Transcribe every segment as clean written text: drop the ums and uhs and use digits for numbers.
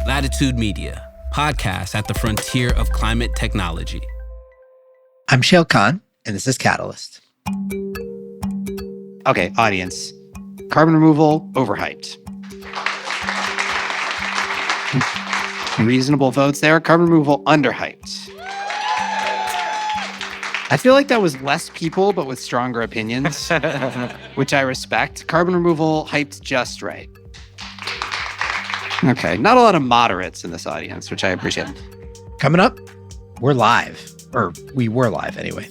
Latitude Media, podcast at the frontier of climate technology. I'm Shayle Kann, and this is Catalyst. Okay, audience. Carbon removal, overhyped. Reasonable votes there. Carbon removal, underhyped. I feel like that was less people, but with stronger opinions, which I respect. Carbon removal, hyped just right. Okay, not a lot of moderates in this audience, which I appreciate. Coming up, we're live. Or we were live anyway.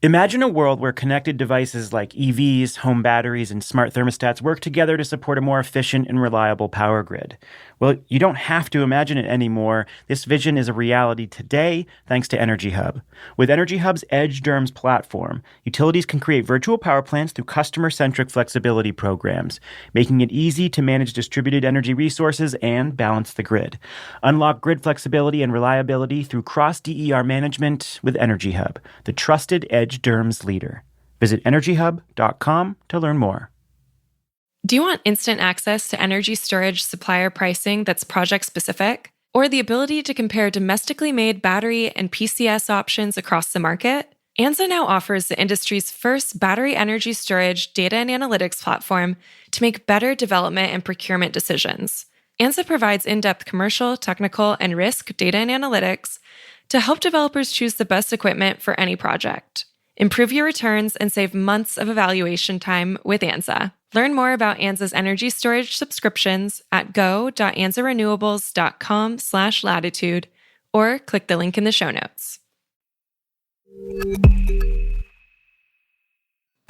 Imagine a world where connected devices like EVs, home batteries, and smart thermostats work together to support a more efficient and reliable power grid. Well, you don't have to imagine it anymore. This vision is a reality today thanks to Energy Hub. With Energy Hub's Edge DERMS platform, utilities can create virtual power plants through customer-centric flexibility programs, making it easy to manage distributed energy resources and balance the grid. Unlock grid flexibility and reliability through cross-DER management with Energy Hub, the trusted Edge DERMS leader. Visit energyhub.com to learn more. Do you want instant access to energy storage supplier pricing that's project-specific? Or the ability to compare domestically made battery and PCS options across the market? ANSA now offers the industry's first battery energy storage data and analytics platform to make better development and procurement decisions. ANSA provides in-depth commercial, technical, and risk data and analytics to help developers choose the best equipment for any project. Improve your returns and save months of evaluation time with ANSA. Learn more about ANSA's energy storage subscriptions at go.ansarenewables.com/latitude or click the link in the show notes.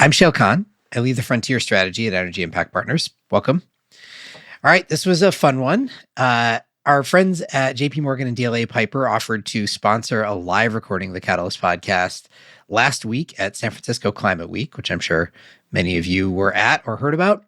I'm Shayle Kann. I lead the frontier strategy at Energy Impact Partners. Welcome. All right, this was a fun one. Our friends at JP Morgan and DLA Piper offered to sponsor a live recording of the Catalyst podcast last week at San Francisco Climate Week, which I'm sure many of you were at or heard about.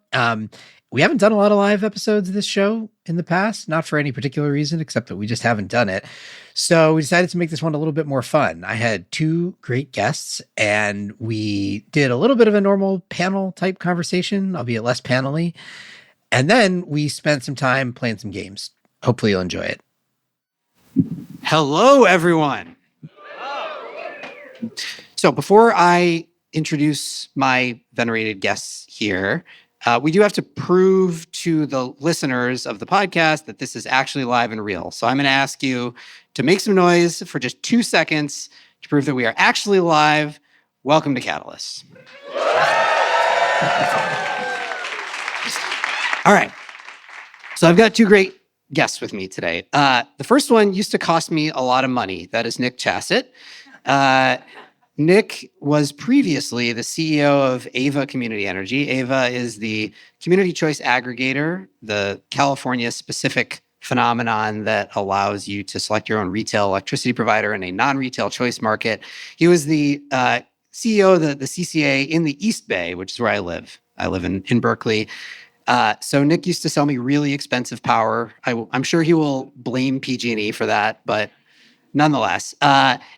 We haven't done a lot of live episodes of this show in the past, not for any particular reason, except that we just haven't done it. So we decided to make this one a little bit more fun. I had two great guests, and we did a little bit of a normal panel type conversation, albeit less panel-y. And then we spent some time playing some games. Hopefully you'll enjoy it. Hello, everyone. So before I introduce my venerated guests here, we do have to prove to the listeners of the podcast that this is actually live and real. So I'm going to ask you to make some noise for just 2 seconds to prove that we are actually live. Welcome to Catalyst. All right. So I've got two great guests with me today. The first one used to cost me a lot of money. That is Nick Chaset. Nick was previously the CEO of Ava Community Energy. Ava is the community choice aggregator, the California-specific phenomenon that allows you to select your own retail electricity provider in a non-retail choice market. He was the CEO of the CCA in the East Bay, which is where I live. I live in Berkeley. So Nick used to sell me really expensive power. I'm sure he will blame PG&E for that, but nonetheless,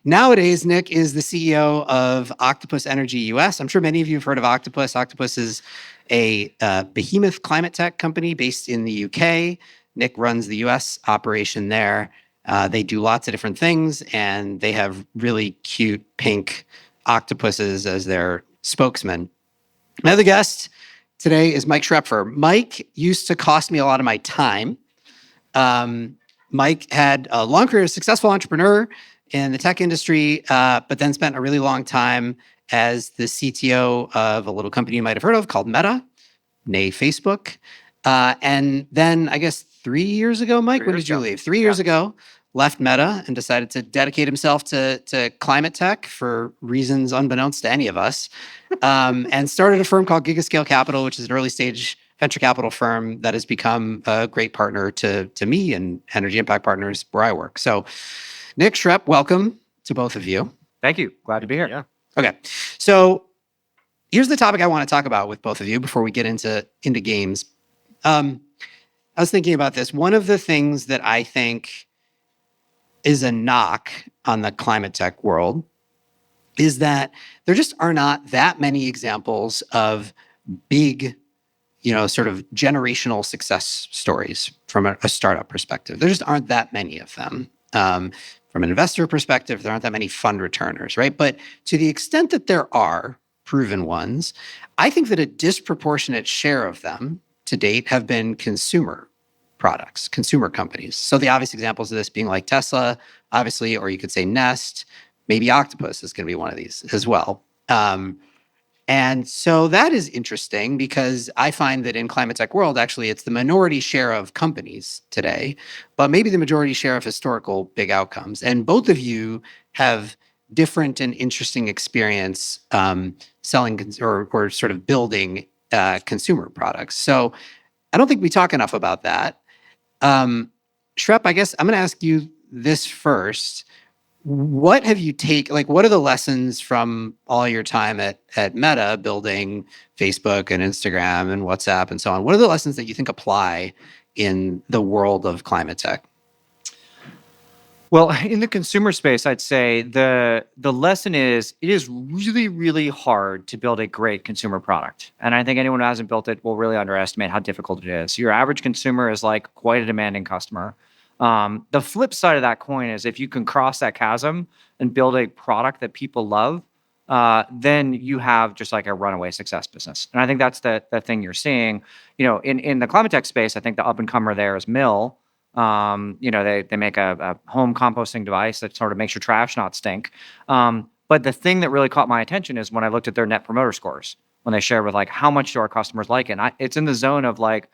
nowadays, Nick is the CEO of Octopus Energy US. I'm sure many of you have heard of Octopus. Octopus is a behemoth climate tech company based in the UK. Nick runs the US operation there. They do lots of different things, and they have really cute pink octopuses as their spokesman. My other guest today is Mike Schroepfer. Mike used to cost me a lot of my time. Mike had a long career as a successful entrepreneur in the tech industry, but then spent a really long time as the CTO of a little company you might have heard of called Meta, nay Facebook. And then I guess 3 years ago, Mike, when did you leave? 3 years ago, left Meta and decided to dedicate himself to climate tech for reasons unbeknownst to any of us, and started a firm called Gigascale Capital, which is an early stage venture capital firm that has become a great partner to me and Energy Impact Partners where I work. So Nick, Schroep, welcome to both of you. Thank you. Glad to be here. Yeah. Okay. So here's the topic I want to talk about with both of you before we get into games. I was thinking about this. One of the things that I think is a knock on the climate tech world is that there just are not that many examples of big, sort of generational success stories from a startup perspective. There just aren't that many of them. From an investor perspective, there aren't that many fund returners, right? But to the extent that there are proven ones, I think that a disproportionate share of them to date have been consumer products, consumer companies. So the obvious examples of this being like Tesla, obviously, or you could say Nest, maybe Octopus is going to be one of these as well. And so that is interesting because I find that in climate tech world, actually, it's the minority share of companies today, but maybe the majority share of historical big outcomes. And both of you have different and interesting experience selling or sort of building consumer products. So I don't think we talk enough about that. Schroepfer, I guess I'm going to ask you this first. What have you what are the lessons from all your time at Meta building Facebook and Instagram and WhatsApp and so on? What are the lessons that you think apply in the world of climate tech? Well, in the consumer space, I'd say the lesson is it is really, really hard to build a great consumer product. And I think anyone who hasn't built it will really underestimate how difficult it is. Your average consumer is like quite a demanding customer. The flip side of that coin is if you can cross that chasm and build a product that people love, then you have just like a runaway success business. And I think that's the thing you're seeing. In the climate tech space, I think the up and comer there is Mill. They make a home composting device that sort of makes your trash not stink. But the thing that really caught my attention is when I looked at their net promoter scores, when they share with like how much do our customers like it. And it's in the zone of like,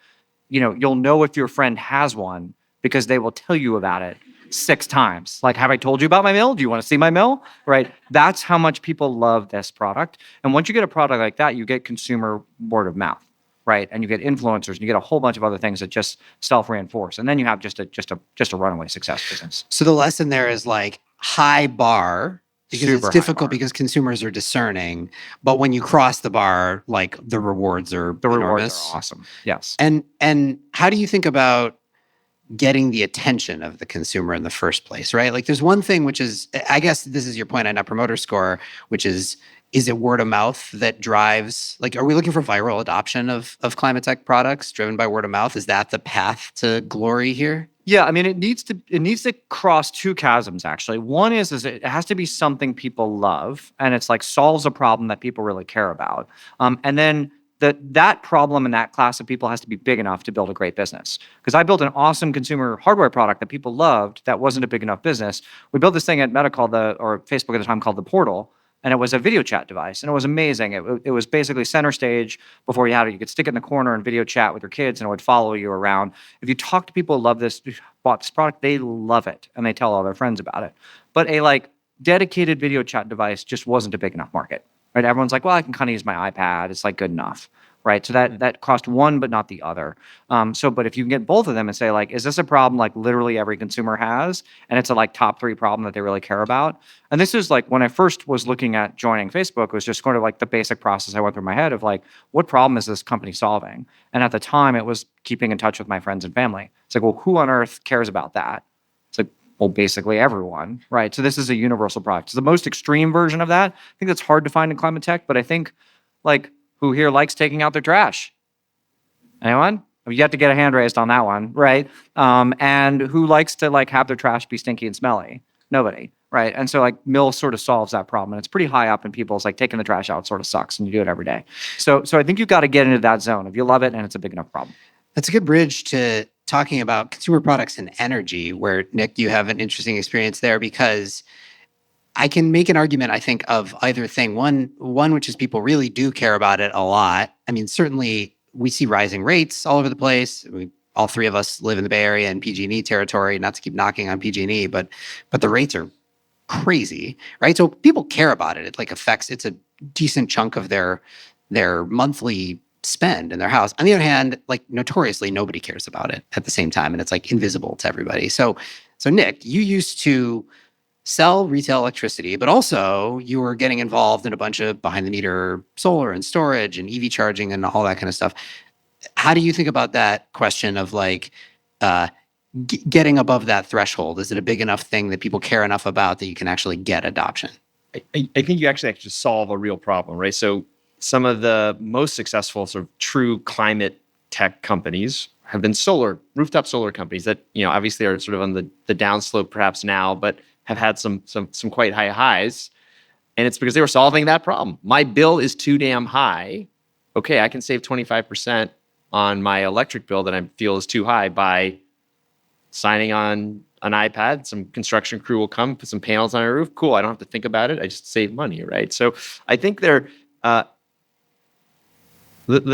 you'll know if your friend has one because they will tell you about it 6 times. Like, have I told you about my Mill? Do you want to see my Mill? Right? That's how much people love this product. And once you get a product like that, you get consumer word of mouth, right? And you get influencers, and you get a whole bunch of other things that just self-reinforce. And then you have just a runaway success business. So the lesson there is like high bar because Super it's difficult because consumers are discerning. But when you cross the bar, like the rewards are enormous. Are awesome. Yes. And how do you think about getting the attention of the consumer in the first place, right? Like there's one thing which is, I guess this is your point on Net Promoter Score, which is it word of mouth that drives, like, are we looking for viral adoption of climate tech products driven by word of mouth? Is that the path to glory here? Yeah, I mean, it needs to cross 2 chasms, actually. One is it has to be something people love, and it's like solves a problem that people really care about. And then that problem and that class of people has to be big enough to build a great business. Because I built an awesome consumer hardware product that people loved that wasn't a big enough business. We built this thing at Meta or Facebook at the time called the Portal, and it was a video chat device, and it was amazing. It was basically center stage before you had it. You could stick it in the corner and video chat with your kids, and it would follow you around. If you talk to people who love this, bought this product, they love it, and they tell all their friends about it. But a dedicated video chat device just wasn't a big enough market. Right? Everyone's like, well, I can kind of use my iPad. It's like good enough, right? So that crossed one, but not the other. But if you can get both of them and say, like, is this a problem like literally every consumer has, and it's a top 3 problem that they really care about? And this is like when I first was looking at joining Facebook, it was just sort of like the basic process I went through my head of like, what problem is this company solving? And at the time, it was keeping in touch with my friends and family. It's like, well, who on earth cares about that? It's like, well, basically everyone, right? So this is a universal product. It's the most extreme version of that. I think that's hard to find in climate tech, but I think who here likes taking out their trash? Anyone? You have to get a hand raised on that one, right? And who likes to have their trash be stinky and smelly? Nobody, right? And so Mill sort of solves that problem, and it's pretty high up in people's taking the trash out sort of sucks, and you do it every day. So I think you've got to get into that zone if you love it and it's a big enough problem. That's a good bridge to talking about consumer products and energy, where, Nick, you have an interesting experience there, because I can make an argument, I think, of either thing. One which is people really do care about it a lot. I mean, certainly we see rising rates all over the place. All 3 of us live in the Bay Area and PG&E territory, not to keep knocking on PG&E, but the rates are crazy, right? So people care about it. It affects, it's a decent chunk of their monthly spend in their house. On the other hand, notoriously, nobody cares about it at the same time, and it's invisible to everybody. So Nick, you used to sell retail electricity, but also you were getting involved in a bunch of behind the meter solar and storage and EV charging and all that kind of stuff. How do you think about that question of getting above that threshold? Is it a big enough thing that people care enough about that you can actually get adoption? I think you actually solve a real problem, right? So some of the most successful sort of true climate tech companies have been rooftop solar companies that, obviously are sort of on the downslope perhaps now, but have had some quite high highs. And it's because they were solving that problem. My bill is too damn high. Okay, I can save 25% on my electric bill that I feel is too high by signing on an iPad. Some construction crew will come, put some panels on my roof. Cool, I don't have to think about it. I just save money, right? So I think the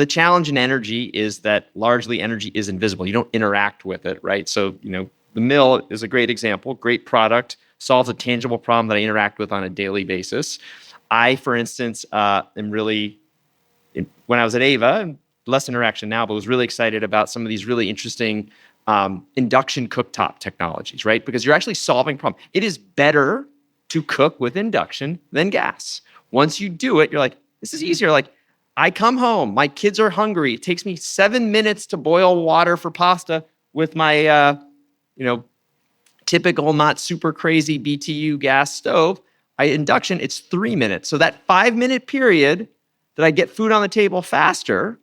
challenge in energy is that largely energy is invisible. You don't interact with it, right? So, the mill is a great example, great product, solves a tangible problem that I interact with on a daily basis. I, for instance, am really, when I was at Ava, less interaction now, but was really excited about some of these really interesting induction cooktop technologies, right? Because you're actually solving problems. It is better to cook with induction than gas. Once you do it, you're like, this is easier. Like, I come home, my kids are hungry. It takes me 7 minutes to boil water for pasta with my, typical, not super crazy BTU gas stove. Induction, it's 3 minutes. So that 5-minute period that I get food on the table faster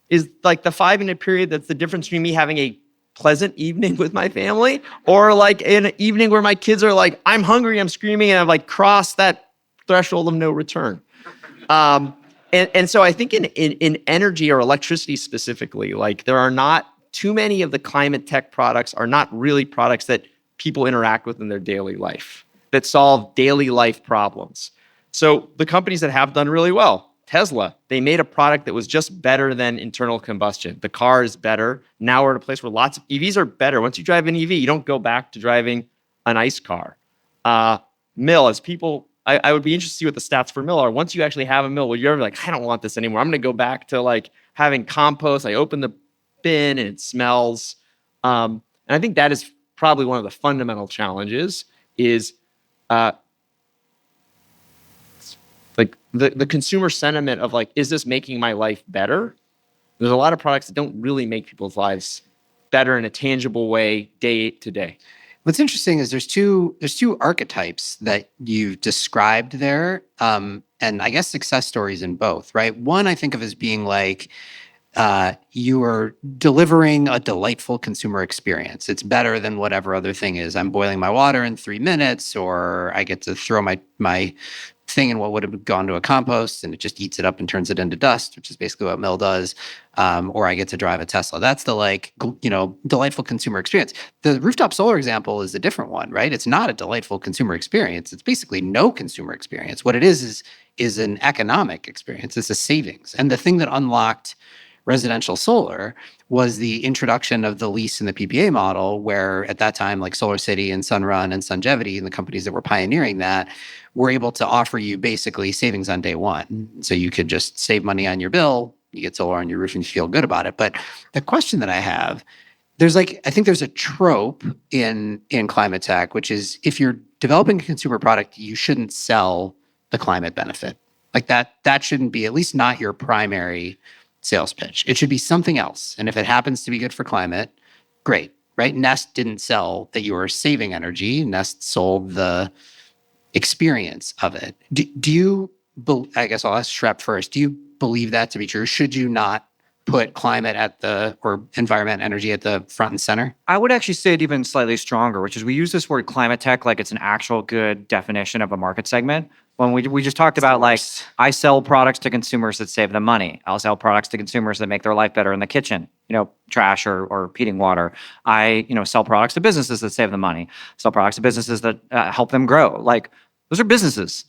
is like the 5-minute period that's the difference between me having a pleasant evening with my family or like an evening where my kids are like, I'm hungry, I'm screaming, and I've like crossed that threshold of no return. And so I think in energy or electricity specifically, like there are not too many of the climate tech products are not really products that people interact with in their daily life, that solve daily life problems. So the companies that have done really well, Tesla, they made a product that was just better than internal combustion. The car is better. Now we're at a place where lots of EVs are better. Once you drive an EV, you don't go back to driving an ICE car. Mill, as people, I would be interested to see what the stats for mill are. Once you actually have a mill, where you're like, I don't want this anymore. I'm going to go back to like having compost. I open the bin and it smells. And I think that is probably one of the fundamental challenges is like the consumer sentiment of like, is this making my life better? There's a lot of products that don't really make people's lives better in a tangible way day to day. What's interesting is there's two archetypes that you've described there, and I guess success stories in both, right? One I think of as being like you are delivering a delightful consumer experience. It's better than whatever other thing is. I'm boiling my water in 3 minutes, or I get to throw my thing in what would have gone to a compost and it just eats it up and turns it into dust, which is basically what mill does. Or I get to drive a Tesla. That's the delightful consumer experience. The rooftop solar example is a different one, right? It's not a delightful consumer experience. It's basically no consumer experience. What it is an economic experience. It's a savings. And the thing that unlocked residential solar was the introduction of the lease and the PPA model, where at that time, like SolarCity and Sunrun and Sungevity and the companies that were pioneering that were able to offer you basically savings on day one. So you could just save money on your bill, you get solar on your roof and you feel good about it. But the question that I have, I think there's a trope in climate tech, which is if you're developing a consumer product, you shouldn't sell the climate benefit. Like that shouldn't be, at least not your primary sales pitch. It should be something else. And if it happens to be good for climate, great, right? Nest didn't sell that you were saving energy. Nest sold the experience of it. Do you, I guess I'll ask Schroepfer first, do you believe that to be true? Should you not put climate or environment energy at the front and center? I would actually say it even slightly stronger, which is we use this word climate tech like it's an actual good definition of a market segment. When we just talked about like, I sell products to consumers that save them money. I'll sell products to consumers that make their life better in the kitchen, trash or heating water. I, sell products to businesses that save them money. Sell products to businesses that help them grow. Like those are businesses,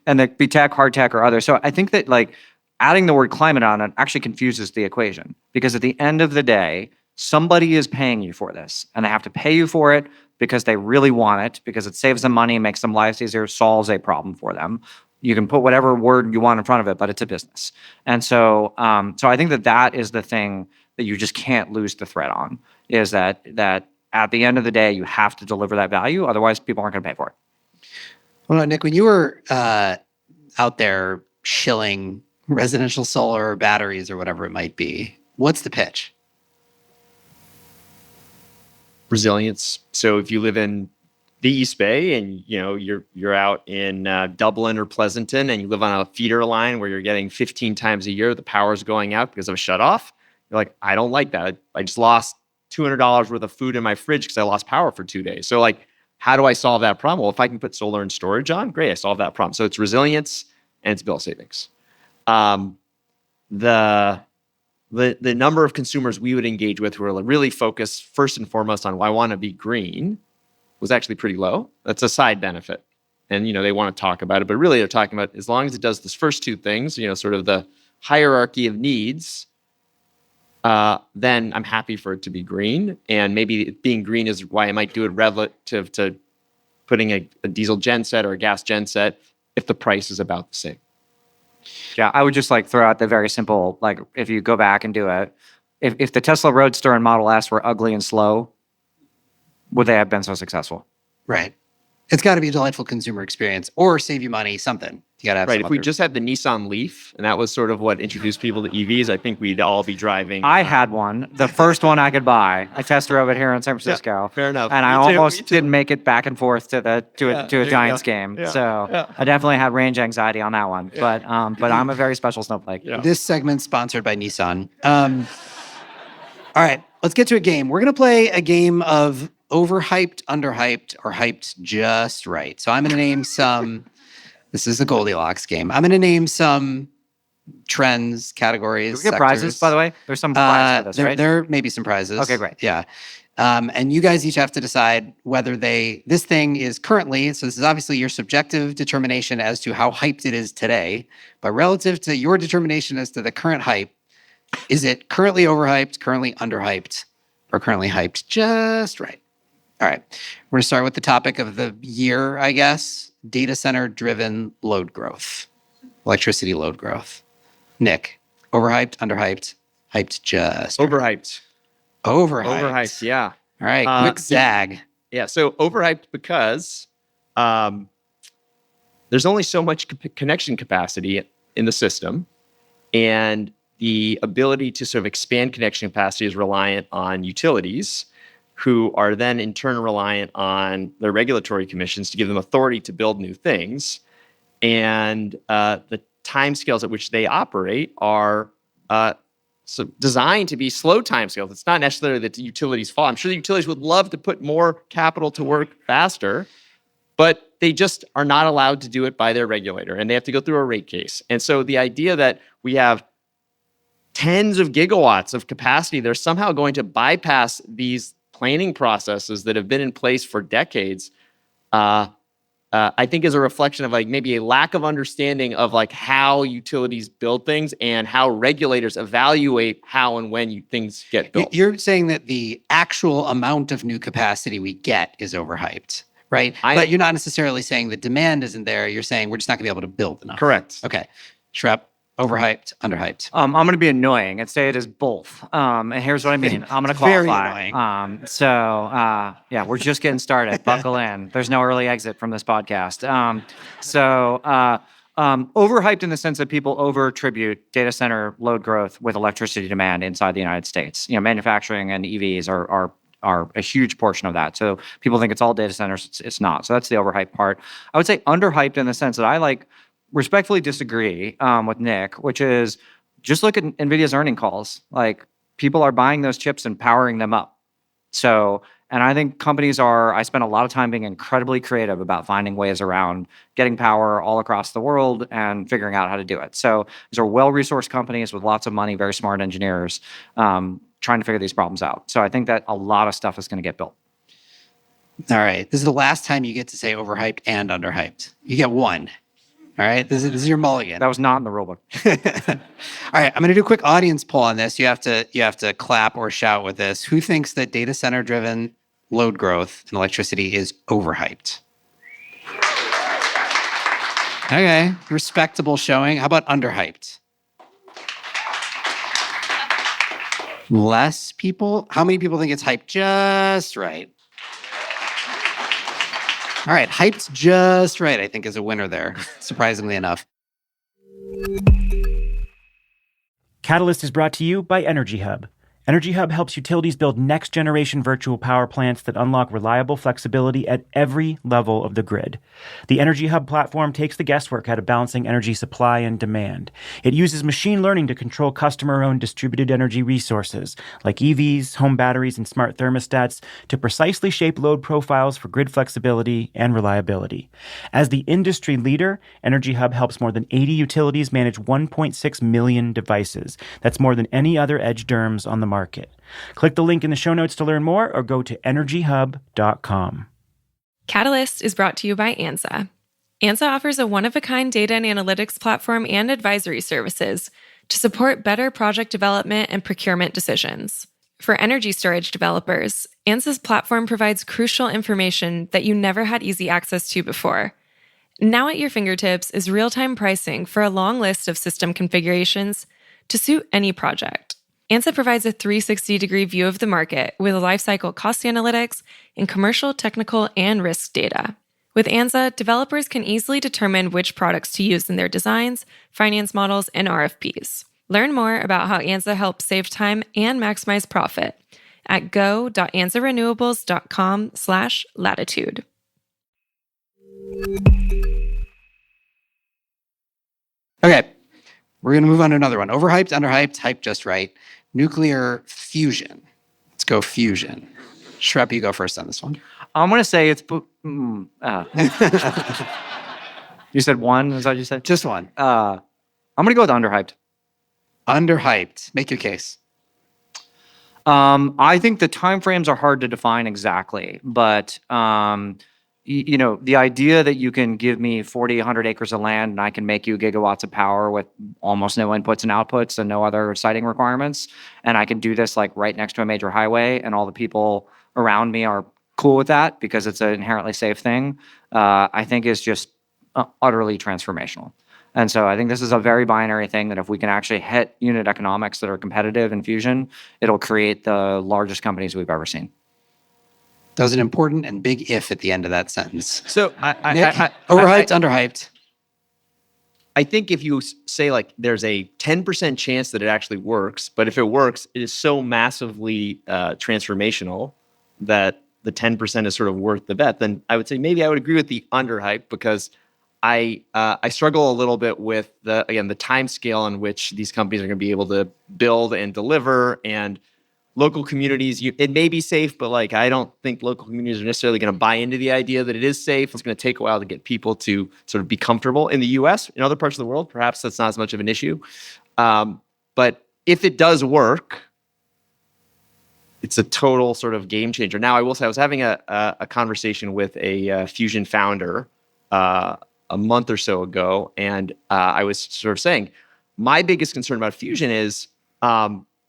and they be tech, hard tech, or others. So I think that like adding the word climate on it actually confuses the equation, because at the end of the day, somebody is paying you for this, and they have to pay you for it because they really want it, because it saves them money, makes them lives easier, solves a problem for them. You can put whatever word you want in front of it, but it's a business. And so I think that is the thing that you just can't lose the thread on, is that at the end of the day, you have to deliver that value. Otherwise, people aren't going to pay for it. Well, Nick, when you were out there shilling residential solar or batteries or whatever it might be, what's the pitch? Resilience. So if you live in the East Bay and you're out in Dublin or Pleasanton and you live on a feeder line where you're getting 15 times a year the power's going out because of a shutoff, you're like, I don't like that. I just lost $200 worth of food in my fridge because I lost power for 2 days. So like, how do I solve that problem? Well, if I can put solar and storage on, great, I solve that problem. So it's resilience and it's bill savings. The number of consumers we would engage with who are really focused first and foremost on, well, I want to be green, was actually pretty low. That's a side benefit. And, they want to talk about it, but really they're talking about as long as it does those first two things, sort of the hierarchy of needs, then I'm happy for it to be green. And maybe being green is why I might do it relative to putting a diesel genset or a gas genset if the price is about the same. Yeah, I would just throw out the very simple, if you go back and do it, if the Tesla Roadster and Model S were ugly and slow, would they have been so successful? Right. It's got to be a delightful consumer experience or save you money, something. You got to have right. If we just had the Nissan Leaf and that was sort of what introduced people to EVs, I think we'd all be driving. I had one, the first one I could buy. I test drove it here in San Francisco. Yeah, fair enough. And I almost didn't make it back and forth to a Giants game. Yeah. So I definitely had range anxiety on that one. Yeah. But I'm a very special snowflake. Yeah. This segment's sponsored by Nissan. All right, let's get to a game. We're going to play a game of overhyped, underhyped, or hyped just right. So I'm going to name some, this is a Goldilocks game. I'm going to name some trends, categories, Do we get prizes, by the way? There's some prizes for this, right? There may be some prizes. Okay, great. Yeah. And you guys each have to decide whether this thing is currently, so this is obviously your subjective determination as to how hyped it is today, but relative to your determination as to the current hype, is it currently overhyped, currently underhyped, or currently hyped just right? All right. We're going to start with the topic of the year, I guess. Data center driven load growth, electricity load growth. Nick, overhyped, underhyped, hyped just right. Overhyped. Overhyped. Yeah. All right. Quick zag. Yeah. So overhyped because there's only so much connection capacity in the system. And the ability to sort of expand connection capacity is reliant on utilities, who are then in turn reliant on their regulatory commissions to give them authority to build new things. And the timescales at which they operate are designed to be slow timescales. It's not necessarily that the utilities' fault. I'm sure the utilities would love to put more capital to work faster, but they just are not allowed to do it by their regulator, and they have to go through a rate case. And so the idea that we have tens of gigawatts of capacity, they're somehow going to bypass these planning processes that have been in place for decades, I think is a reflection of maybe a lack of understanding of how utilities build things and how regulators evaluate how and when things get built. You're saying that the actual amount of new capacity we get is overhyped, right? But you're not necessarily saying the demand isn't there. You're saying we're just not going to be able to build enough. Correct. Okay. Schroepfer. Overhyped, underhyped. I'm going to be annoying and say it is both. And here's what I mean. I'm going to qualify. Very annoying. Yeah, we're just getting started. Buckle in. There's no early exit from this podcast. Overhyped in the sense that people over-attribute data center load growth with electricity demand inside the United States. Manufacturing and EVs are a huge portion of that. So people think it's all data centers. It's not. So that's the overhyped part. I would say underhyped in the sense that I respectfully disagree with Nick, which is just look at NVIDIA's earning calls. People are buying those chips and powering them up. So, and I think companies I spend a lot of time being incredibly creative about finding ways around getting power all across the world and figuring out how to do it. So these are well-resourced companies with lots of money, very smart engineers trying to figure these problems out. So I think that a lot of stuff is going to get built. All right. This is the last time you get to say overhyped and underhyped. You get one. All right, this is your mulligan. That was not in the rule book. All right, I'm going to do a quick audience poll on this. You have to clap or shout with this. Who thinks that data center driven load growth in electricity is overhyped? Okay, respectable showing. How about underhyped? Less people. How many people think it's hyped just right? All right, hyped just right, I think, is a winner there, surprisingly enough. Catalyst is brought to you by Energy Hub. Energy Hub helps utilities build next-generation virtual power plants that unlock reliable flexibility at every level of the grid. The Energy Hub platform takes the guesswork out of balancing energy supply and demand. It uses machine learning to control customer-owned distributed energy resources, like EVs, home batteries, and smart thermostats, to precisely shape load profiles for grid flexibility and reliability. As the industry leader, Energy Hub helps more than 80 utilities manage 1.6 million devices. That's more than any other edge DERMS on the market. Click the link in the show notes to learn more or go to energyhub.com. Catalyst is brought to you by ANSA. ANSA offers a one-of-a-kind data and analytics platform and advisory services to support better project development and procurement decisions. For energy storage developers, ANSA's platform provides crucial information that you never had easy access to before. Now at your fingertips is real-time pricing for a long list of system configurations to suit any project. ANSA provides a 360-degree view of the market with lifecycle cost analytics and commercial, technical, and risk data. With ANSA, developers can easily determine which products to use in their designs, finance models, and RFPs. Learn more about how ANSA helps save time and maximize profit at go.ansarenewables.com/latitude. Okay, we're going to move on to another one. Overhyped, underhyped, hyped just right. Nuclear fusion. Let's go fusion. Schroepfer, you go first on this one. I'm going to say it's... You said one? Is that what you said? Just one. I'm going to go with underhyped. Underhyped. Make your case. I think the timeframes are hard to define exactly, but the idea that you can give me 40, 100 acres of land and I can make you gigawatts of power with almost no inputs and outputs and no other siting requirements, and I can do this like right next to a major highway, and all the people around me are cool with that because it's an inherently safe thing, I think is just utterly transformational. And so I think this is a very binary thing that if we can actually hit unit economics that are competitive in fusion, it'll create the largest companies we've ever seen. That was an important and big if at the end of that sentence. So Nick, overhyped, underhyped. I think if you say like there's a 10% chance that it actually works, but if it works, it is so massively transformational that the 10% is sort of worth the bet, then I would say maybe I would agree with the underhype, because I struggle a little bit with the time scale in which these companies are going to be able to build and deliver, and local communities. It may be safe, but like I don't think local communities are necessarily going to buy into the idea that it is safe. It's going to take a while to get people to sort of be comfortable. In the U.S., in other parts of the world, perhaps that's not as much of an issue. But if it does work, it's a total sort of game changer. Now, I will say I was having a conversation with a fusion founder a month or so ago, and I was sort of saying my biggest concern about fusion is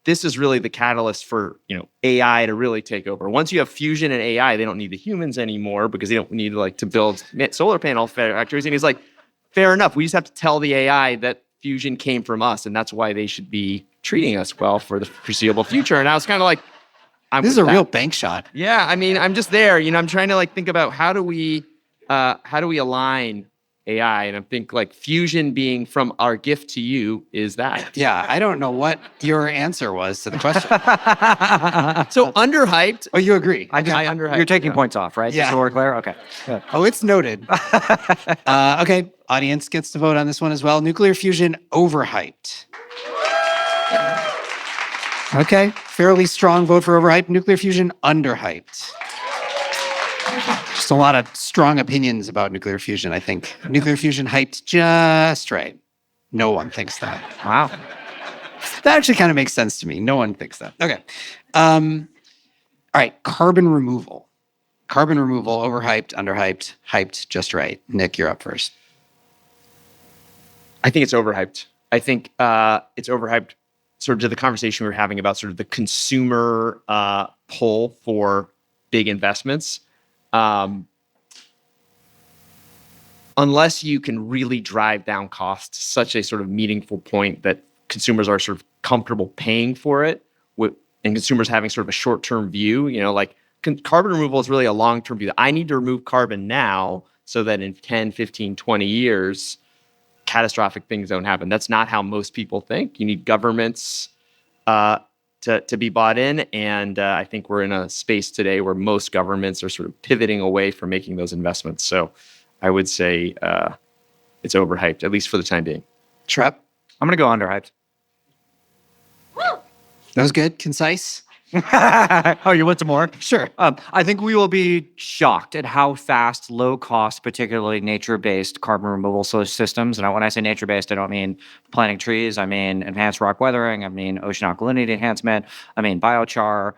this is really the catalyst for AI to really take over. Once you have fusion and AI, they don't need the humans anymore because they don't need to build solar panel factories. And he's like, fair enough. We just have to tell the AI that fusion came from us, and that's why they should be treating us well for the foreseeable future. And I was kind of like, this is a real bank shot. Yeah, I mean, I'm just there. I'm trying to think about how do we align AI, and I think fusion being from our gift to you is that. Yeah, I don't know what your answer was to the question. So underhyped. Oh, you agree? I underhyped. You're taking points off, right? Yeah. So we're clear? Okay. Good. Oh, it's noted. Okay, audience gets to vote on this one as well. Nuclear fusion overhyped. Okay, fairly strong vote for overhyped. Nuclear fusion underhyped. Just a lot of strong opinions about nuclear fusion, I think. Nuclear fusion hyped just right. No one thinks that. Wow. That actually kind of makes sense to me. No one thinks that. Okay. All right, carbon removal. Carbon removal, overhyped, underhyped, hyped just right. Nick, you're up first. I think it's overhyped. I think it's overhyped sort of to the conversation we were having about sort of the consumer pull for big investments. Unless you can really drive down costs to such a sort of meaningful point that consumers are sort of comfortable paying for it, and consumers having sort of a short-term view, carbon removal is really a long-term view. I need to remove carbon now so that in 10, 15, 20 years, catastrophic things don't happen. That's not how most people think. You need governments to be bought in. And I think we're in a space today where most governments are sort of pivoting away from making those investments. So I would say it's overhyped, at least for the time being. Shrep? I'm going to go underhyped. That was good. Concise. Oh, you want some more? Sure. I think we will be shocked at how fast, low cost, particularly nature-based carbon removal systems. And when I say nature-based, I don't mean planting trees. I mean enhanced rock weathering. I mean ocean alkalinity enhancement. I mean biochar.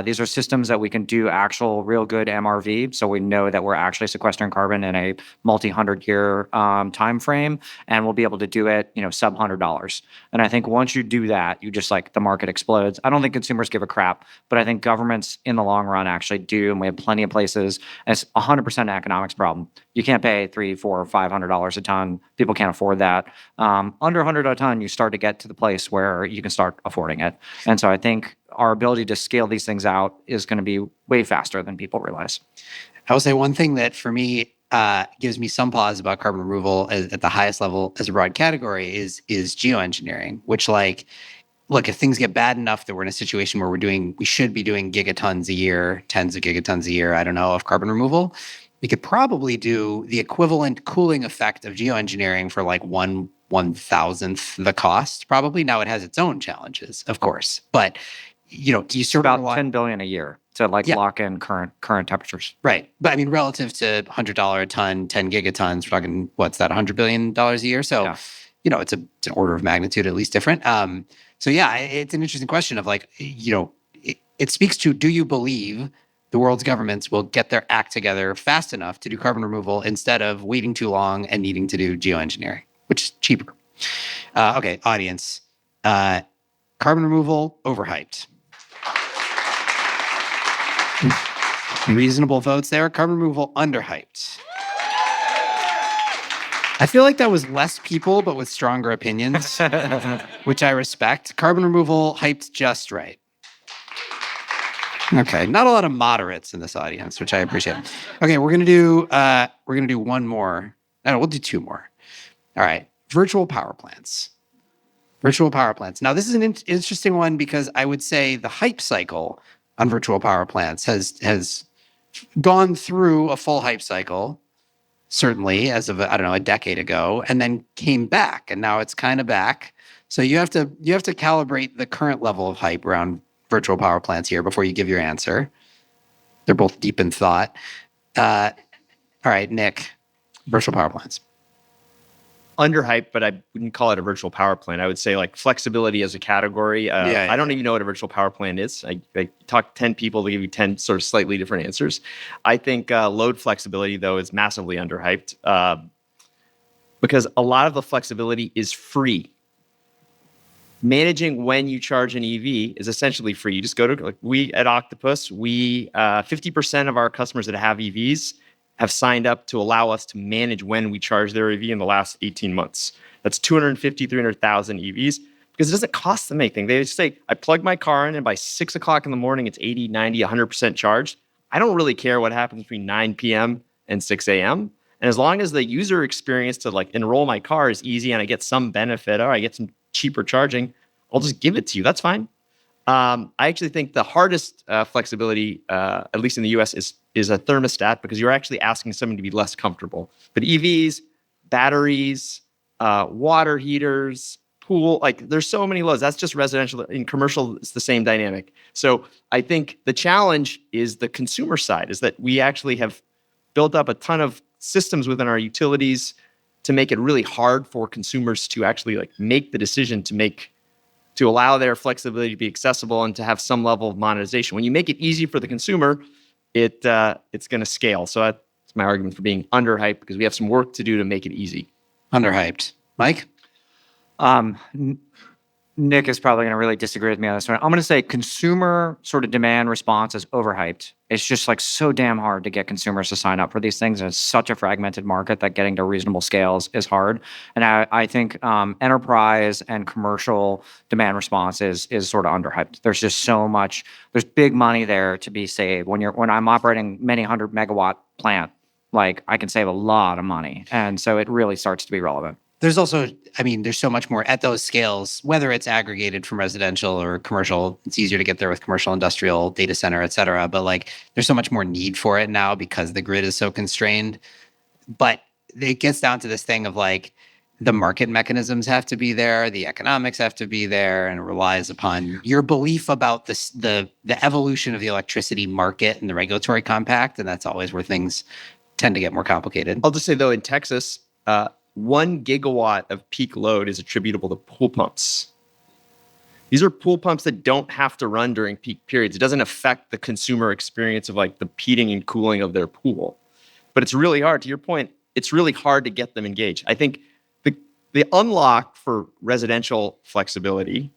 These are systems that we can do actual real good MRV. So we know that we're actually sequestering carbon in a multi-100-year time frame, and we'll be able to do it, sub $100. And I think once you do that, you just the market explodes. I don't think consumers give a crap, but I think governments in the long run actually do, and we have plenty of places. And it's 100% an economics problem. You can't pay $300, $400, $500 a ton. People can't afford that. Under $100 a ton, you start to get to the place where you can start affording it. And so I think our ability to scale these things out is going to be way faster than people realize. I will say one thing that for me gives me some pause about carbon removal at the highest level as a broad category is geoengineering, which look, if things get bad enough that we're in a situation where we should be doing gigatons a year, tens of gigatons a year, I don't know, of carbon removal, we could probably do the equivalent cooling effect of geoengineering for 1/1000th the cost, probably. Now it has its own challenges, of course, but you sort About of $10 billion a year to lock in current temperatures. Right. But I mean, relative to $100 a ton, 10 gigatons, we're talking, what's that, $100 billion a year? So, Yeah. It's an order of magnitude at least different. So yeah, it's an interesting question of it speaks to, do you believe the world's governments will get their act together fast enough to do carbon removal instead of waiting too long and needing to do geoengineering, which is cheaper? Okay, audience. Carbon removal, overhyped. Reasonable votes there. Carbon removal, underhyped. I feel like that was less people, but with stronger opinions, which I respect. Carbon removal, hyped just right. Okay, not a lot of moderates in this audience, which I appreciate. Okay, we're gonna do one more. No, we'll do two more. All right, virtual power plants. Virtual power plants. Now, this is an interesting one because I would say the hype cycle on virtual power plants has gone through a full hype cycle, certainly as of, a decade ago, and then came back, and now it's kind of back. So you have to calibrate the current level of hype around virtual power plants here before you give your answer. They're both deep in thought. All right, Nick, virtual power plants. Underhyped, but I wouldn't call it a virtual power plant. I would say flexibility as a category. I don't even know what a virtual power plant is. I talked to 10 people to give you 10 sort of slightly different answers. I think load flexibility, though, is massively underhyped because a lot of the flexibility is free. Managing when you charge an EV is essentially free. You just go to, we at Octopus, 50% of our customers that have EVs have signed up to allow us to manage when we charge their EV in the last 18 months. That's 250, 300,000 EVs because it doesn't cost them anything. They just say, I plug my car in and by 6 o'clock in the morning, it's 80, 90, 100% charged. I don't really care what happens between 9 p.m. and 6 a.m. And as long as the user experience to enroll my car is easy and I get some benefit or I get some cheaper charging, I'll just give it to you. That's fine. I actually think the hardest flexibility, at least in the US, is a thermostat because you're actually asking someone to be less comfortable. But EVs, batteries, water heaters, pool, there's so many loads. That's just residential. In commercial, it's the same dynamic. So I think the challenge is the consumer side, is that we actually have built up a ton of systems within our utilities to make it really hard for consumers to actually make the decision to allow their flexibility to be accessible and to have some level of monetization. When you make it easy for the consumer, it's going to scale. So that's my argument for being underhyped because we have some work to do to make it easy. Underhyped. Mike? Nick is probably going to really disagree with me on this one. I'm going to say consumer sort of demand response is overhyped. It's just so damn hard to get consumers to sign up for these things. And it's such a fragmented market that getting to reasonable scales is hard. And I think enterprise and commercial demand response is sort of underhyped. There's just so much, there's big money there to be saved. When I'm operating many 100 megawatt plant, I can save a lot of money. And so it really starts to be relevant. There's also, I mean, there's so much more at those scales, whether it's aggregated from residential or commercial. It's easier to get there with commercial, industrial, data center, et cetera. But like, there's so much more need for it now because the grid is so constrained. But it gets down to this thing of like, the market mechanisms have to be there, the economics have to be there, and it relies upon your belief about this, the evolution of the electricity market and the regulatory compact. And that's always where things tend to get more complicated. I'll just say though, in Texas, 1 gigawatt of peak load is attributable to pool pumps. These are pool pumps that don't have to run during peak periods. It doesn't affect the consumer experience of like the heating and cooling of their pool. But it's really hard, to your point, it's really hard to get them engaged. I think the unlock for residential flexibility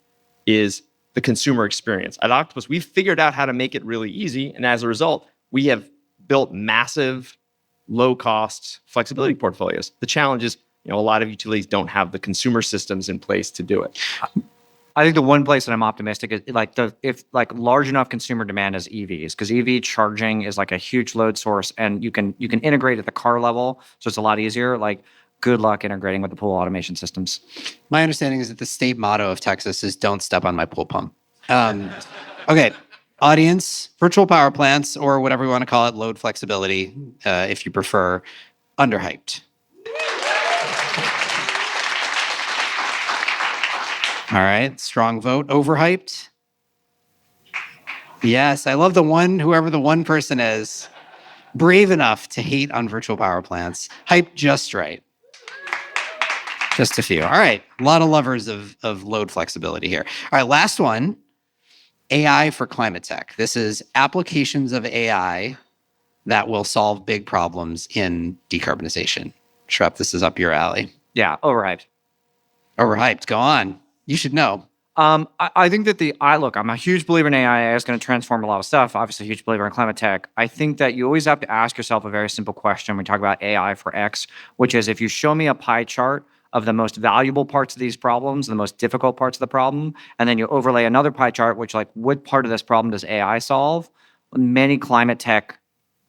is the consumer experience. At Octopus, we've figured out how to make it really easy. And as a result, we have built massive, low-cost flexibility portfolios. The challenge is, a lot of utilities don't have the consumer systems in place to do it. I think the one place that I'm optimistic is if large enough consumer demand is EVs, because EV charging is like a huge load source, and you can integrate at the car level, so it's a lot easier. Like, good luck integrating with the pool automation systems. My understanding is that the state motto of Texas is "Don't step on my pool pump." Okay, audience, virtual power plants, or whatever you want to call it, load flexibility, if you prefer, underhyped. All right, strong vote. Overhyped? Yes, I love whoever the one person is, brave enough to hate on virtual power plants. Hyped just right. Just a few. All right, a lot of lovers of load flexibility here. All right, last one, AI for climate tech. This is applications of AI that will solve big problems in decarbonization. Schroepfer, this is up your alley. Yeah, overhyped. Overhyped, go on. You should know. I think that I'm a huge believer in AI. AI is going to transform a lot of stuff. Obviously, a huge believer in climate tech. I think that you always have to ask yourself a very simple question when we talk about AI for X, which is, if you show me a pie chart of the most valuable parts of these problems, the most difficult parts of the problem, and then you overlay another pie chart, which like, what part of this problem does AI solve? Many climate tech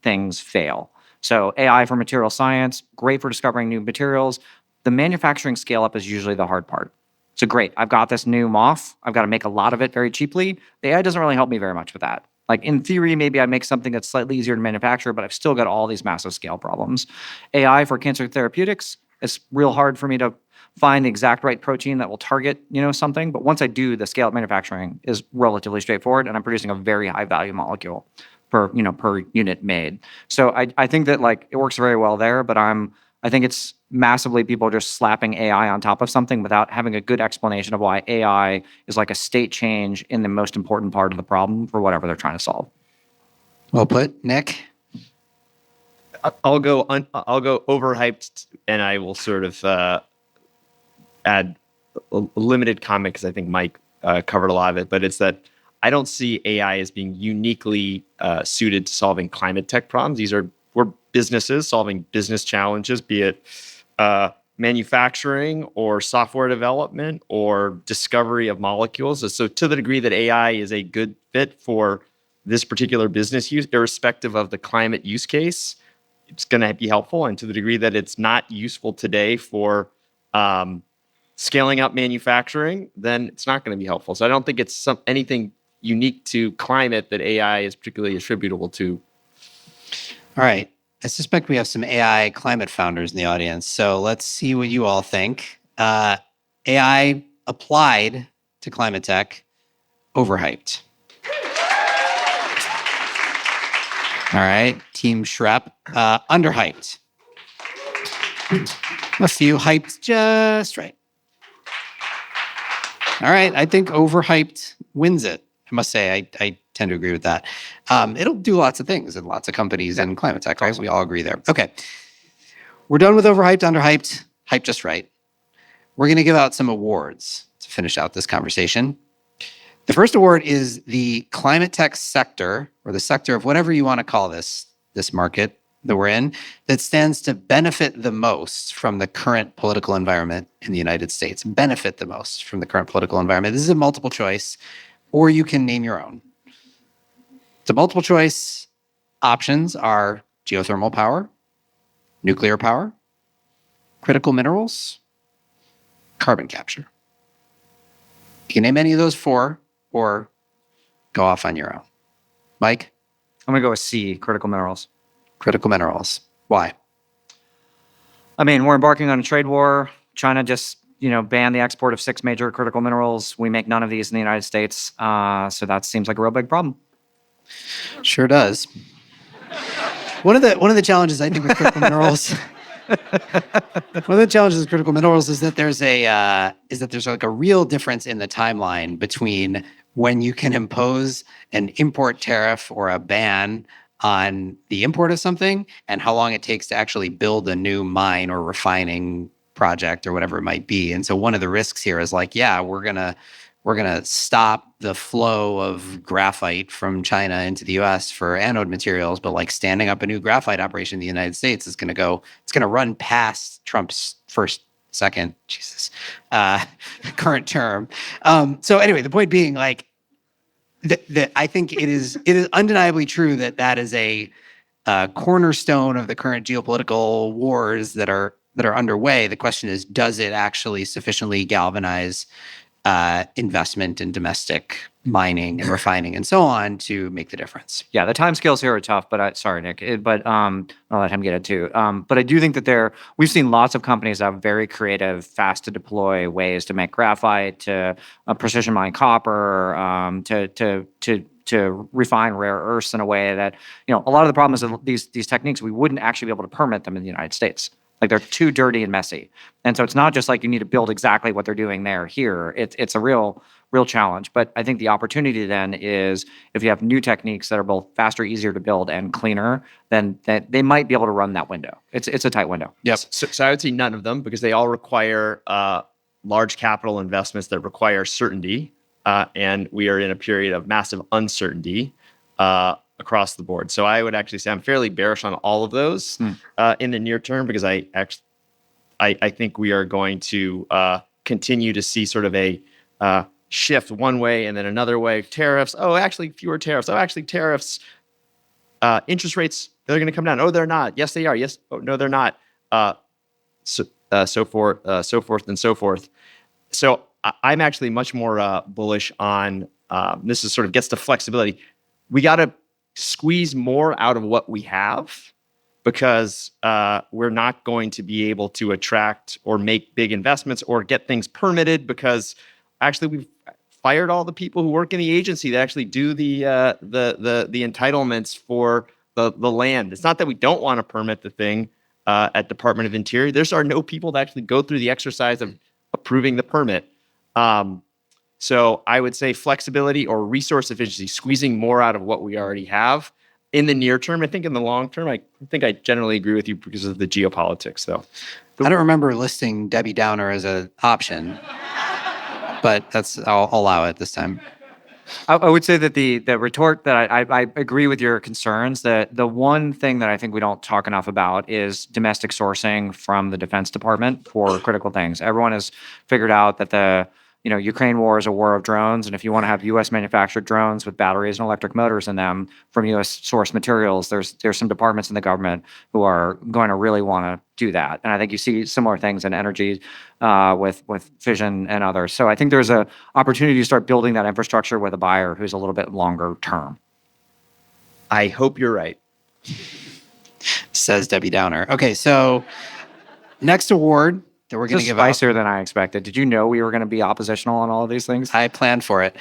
things fail. So AI for material science, great for discovering new materials. The manufacturing scale up is usually the hard part. So great, I've got this new MOF. I've got to make a lot of it very cheaply. The AI doesn't really help me very much with that. Like, in theory, maybe I make something that's slightly easier to manufacture, but I've still got all these massive scale problems. AI for cancer therapeutics, it's real hard for me to find the exact right protein that will target, something. But once I do, the scale up manufacturing is relatively straightforward, and I'm producing a very high value molecule per unit made. So I think that like it works very well there, but I think it's massively people just slapping AI on top of something without having a good explanation of why AI is like a state change in the most important part of the problem for whatever they're trying to solve. Well put, Nick. I'll go overhyped, and I will sort of add a limited comment because I think Mike covered a lot of it. But it's that I don't see AI as being uniquely suited to solving climate tech problems. We're businesses solving business challenges, be it manufacturing or software development or discovery of molecules. So to the degree that AI is a good fit for this particular business use, irrespective of the climate use case, it's going to be helpful. And to the degree that it's not useful today for scaling up manufacturing, then it's not going to be helpful. So I don't think it's anything unique to climate that AI is particularly attributable to. All right. I suspect we have some AI climate founders in the audience. So let's see what you all think. AI applied to climate tech, overhyped. All right. Team Schroepfer, underhyped. A few hyped just right. All right. I think overhyped wins it. I must say, I tend to agree with that. It'll do lots of things in lots of companies and climate tech, right? We all agree there. Okay. We're done with overhyped, underhyped, hyped just right. We're going to give out some awards to finish out this conversation. The first award is the climate tech sector, or the sector of whatever you want to call this market that we're in, that stands to benefit the most from the current political environment in the United States. Benefit the most from the current political environment. This is a multiple choice, or you can name your own. The multiple choice options are geothermal power, nuclear power, critical minerals, carbon capture. You can name any of those 4 or go off on your own. Mike? I'm going to go with C, critical minerals. Critical minerals. Why? I mean, we're embarking on a trade war. China just, banned the export of 6 major critical minerals. We make none of these in the United States. So that seems like a real big problem. Sure does. One of the challenges I think with critical minerals, is that there's like a real difference in the timeline between when you can impose an import tariff or a ban on the import of something and how long it takes to actually build a new mine or refining project or whatever it might be. And so one of the risks here is like, yeah, we're gonna stop the flow of graphite from China into the US for anode materials, but like standing up a new graphite operation in the United States is it's gonna run past Trump's current term. So anyway, the point being like that I think it is undeniably true that is a cornerstone of the current geopolitical wars that are underway. The question is, does it actually sufficiently galvanize investment in domestic mining and refining and so on to make the difference? Yeah, the timescales here are tough, but sorry, Nick, I'll let him get it too. But I do think that we've seen lots of companies that have very creative, fast to deploy ways to make graphite, to precision mine copper, to refine rare earths in a way that, a lot of the problems of these techniques, we wouldn't actually be able to permit them in the United States. Like they're too dirty and messy. And so it's not just like you need to build exactly what they're doing here. It's a real challenge. But I think the opportunity then is if you have new techniques that are both faster, easier to build and cleaner, then that they might be able to run that window. It's a tight window. Yep. So I would say none of them because they all require large capital investments that require certainty. And we are in a period of massive uncertainty across the board. So I would actually say I'm fairly bearish on all of those in the near term because I think we are going to continue to see sort of a shift one way and then another way. Tariffs. Oh, actually fewer tariffs. Oh, actually tariffs. Interest rates, they're going to come down. Oh, they're not. Yes, they are. Yes. Oh, no, they're not. So forth and so forth. So I'm actually much more bullish on this is sort of gets to flexibility. We got to squeeze more out of what we have because we're not going to be able to attract or make big investments or get things permitted because actually we've fired all the people who work in the agency that actually do the entitlements for the land. It's not that we don't want to permit the thing at Department of Interior. There are no people that actually go through the exercise of approving the permit. So I would say flexibility or resource efficiency, squeezing more out of what we already have in the near term. I think in the long term, I think I generally agree with you because of the geopolitics, though. I don't remember listing Debbie Downer as an option, but I'll allow it this time. I would say that the retort that I agree with your concerns, that the one thing that I think we don't talk enough about is domestic sourcing from the Defense Department for critical things. Everyone has figured out that the Ukraine war is a war of drones, and if you want to have U.S. manufactured drones with batteries and electric motors in them from U.S. source materials, there's some departments in the government who are going to really want to do that. And I think you see similar things in energy with fission and others. So I think there's an opportunity to start building that infrastructure with a buyer who's a little bit longer term. I hope you're right. Says Debbie Downer. Okay, so next award that we're going to give out. Spicier than I expected. Did you know we were going to be oppositional on all of these things? I planned for it.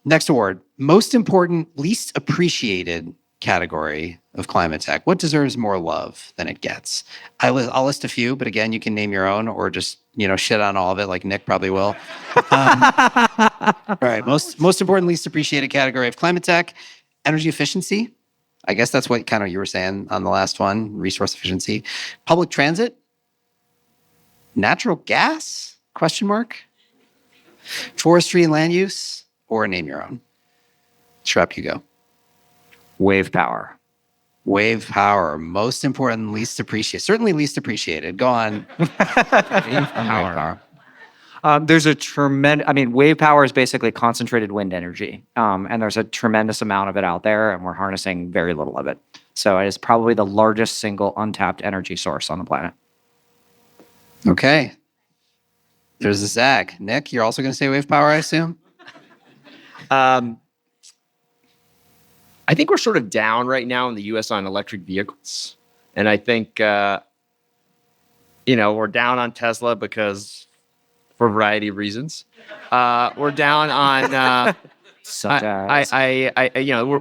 Next award, most important, least appreciated category of climate tech. What deserves more love than it gets? I'll list a few, but again, you can name your own or just shit on all of it, like Nick probably will. All right, most important, least appreciated category of climate tech, energy efficiency. I guess that's what kind of you were saying on the last one, resource efficiency, public transit. Natural gas? ? Forestry and land use, or name your own. Schroepfer, you go. Wave power. Wave power, most important, least appreciated. Certainly least appreciated. Go on. Wave power. There's a tremendous, wave power is basically concentrated wind energy. And there's a tremendous amount of it out there, and we're harnessing very little of it. So it is probably the largest single untapped energy source on the planet. Okay. There's a zag. Nick, you're also going to say wave power, I assume? I think we're sort of down right now in the U.S. on electric vehicles. And I think, we're down on Tesla because for a variety of reasons. We're down on...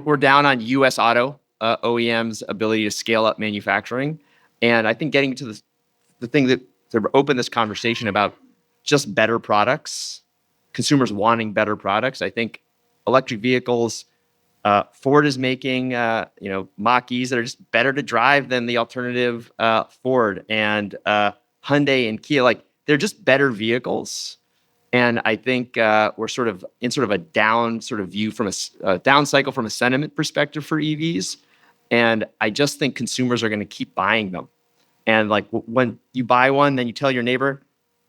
we're down on U.S. auto OEMs' ability to scale up manufacturing. And I think getting to the thing that to open this conversation about just better products, consumers wanting better products. I think electric vehicles, Ford is making, Mach-E's that are just better to drive than the alternative Ford, and Hyundai and Kia. Like, they're just better vehicles. And I think we're sort of in sort of a down sort of view from a down cycle from a sentiment perspective for EVs. And I just think consumers are going to keep buying them. And like when you buy one, then you tell your neighbor,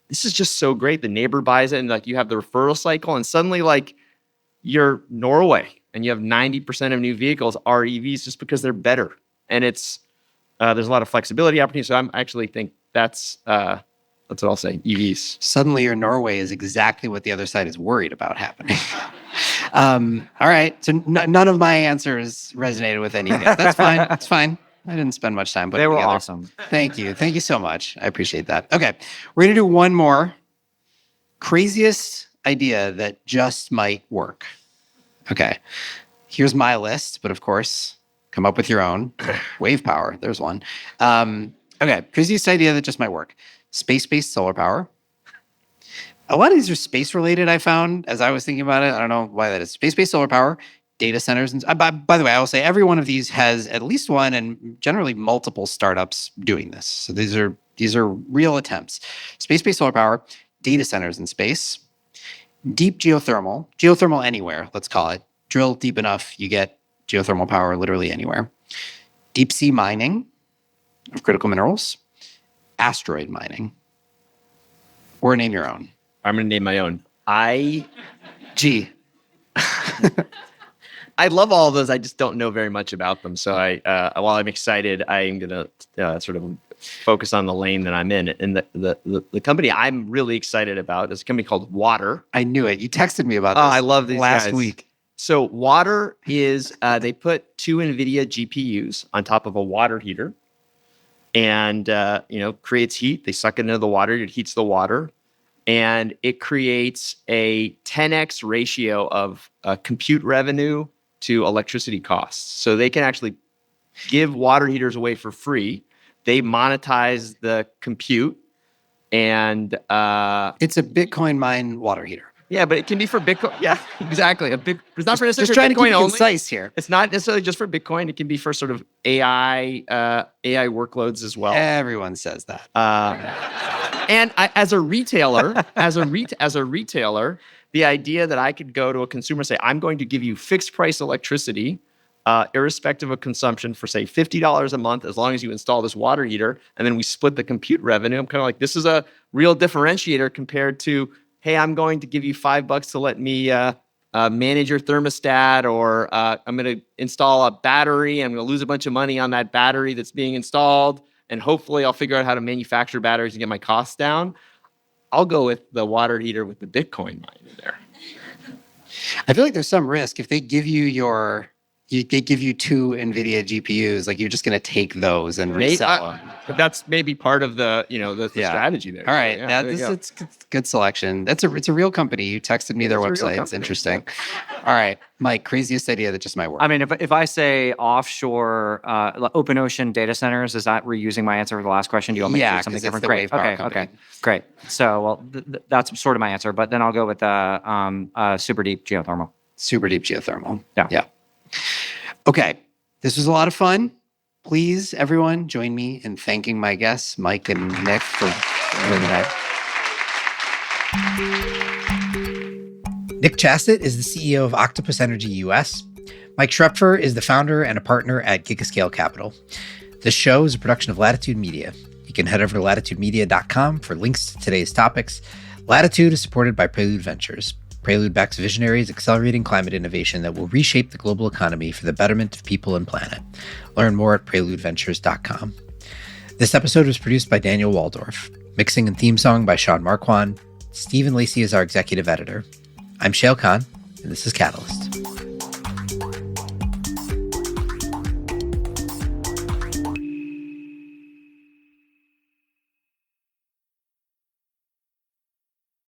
this is just so great. The neighbor buys it, and like you have the referral cycle, and suddenly like you're Norway and you have 90% of new vehicles are EVs just because they're better. And it's there's a lot of flexibility opportunities. So I actually think that's what I'll say, EVs. Suddenly your Norway is exactly what the other side is worried about happening. All right. So none of my answers resonated with any of you. That's fine. That's fine. I didn't spend much time putting They were together. awesome. Thank you. Thank you so much. I appreciate that. Okay. We're going to do one more. Craziest idea that just might work. Okay. Here's my list, but of course, come up with your own. Wave power. There's one. Okay. Craziest idea that just might work. Space-based solar power. A lot of these are space-related, I found, as I was thinking about it. I don't know why that is. Space-based solar power, data centers. And by the way, I will say every one of these has at least one and generally multiple startups doing this. So these are real attempts. Space-based solar power, data centers in space, deep geothermal anywhere, let's call it. Drill deep enough, you get geothermal power literally anywhere. Deep sea mining of critical minerals, asteroid mining, or name your own. I'm going to name my own. G. I love all of those. I just don't know very much about them. So while I'm excited, I'm going to sort of focus on the lane that I'm in. And the company I'm really excited about is a company called Water. I knew it. You texted me about this. Oh, I love these last guys. week. So Water is, they put 2 NVIDIA GPUs on top of a water heater and, creates heat. They suck it into the water. It heats the water. And it creates a 10x ratio of compute revenue to electricity costs. So they can actually give water heaters away for free. They monetize the compute, and It's a Bitcoin mine water heater. yeah, but it can be for Bitcoin. Yeah, exactly. It's not for necessarily Just for trying to Bitcoin keep it only. concise here. It's not necessarily just for Bitcoin. It can be for sort of AI workloads as well. Everyone says that. And as a retailer, the idea that I could go to a consumer and say, I'm going to give you fixed price electricity, irrespective of consumption, for say $50 a month, as long as you install this water heater, and then we split the compute revenue. I'm kind of like, this is a real differentiator compared to, hey, I'm going to give you $5 to let me manage your thermostat, or I'm going to install a battery. I'm going to lose a bunch of money on that battery that's being installed. And hopefully I'll figure out how to manufacture batteries and get my costs down. I'll go with the water heater with the Bitcoin mine in there. I feel like there's some risk if they give you they give you 2 NVIDIA GPUs, like you're just going to take those and resell them. But that's maybe part of the Yeah. strategy there. All right. Yeah, there you go. It's good selection. It's a real company. You texted me their It's a real website. It's company. interesting. All right. Mike, craziest idea that just might work. I mean, if I say offshore open ocean data centers, is that reusing my answer for the last question? Do you want me to do something 'cause it's different? the Great. wave power Okay. company. Okay. Great. So, well, that's sort of my answer, but then I'll go with super deep geothermal. Super deep geothermal. Yeah. Okay. This was a lot of fun. Please, everyone, join me in thanking my guests, Mike and Nick, for doing that. Nick Chaset is the CEO of Octopus Energy US. Mike Schroepfer is the founder and a partner at Gigascale Capital. This show is a production of Latitude Media. You can head over to latitudemedia.com for links to today's topics. Latitude is supported by Prelude Ventures. Prelude backs visionaries accelerating climate innovation that will reshape the global economy for the betterment of people and planet. Learn more at preludeventures.com. This episode was produced by Daniel Woldorff. Mixing and theme song by Sean Marquand. Steve and Lacey is our executive editor. I'm Shayle Kann, and this is Catalyst.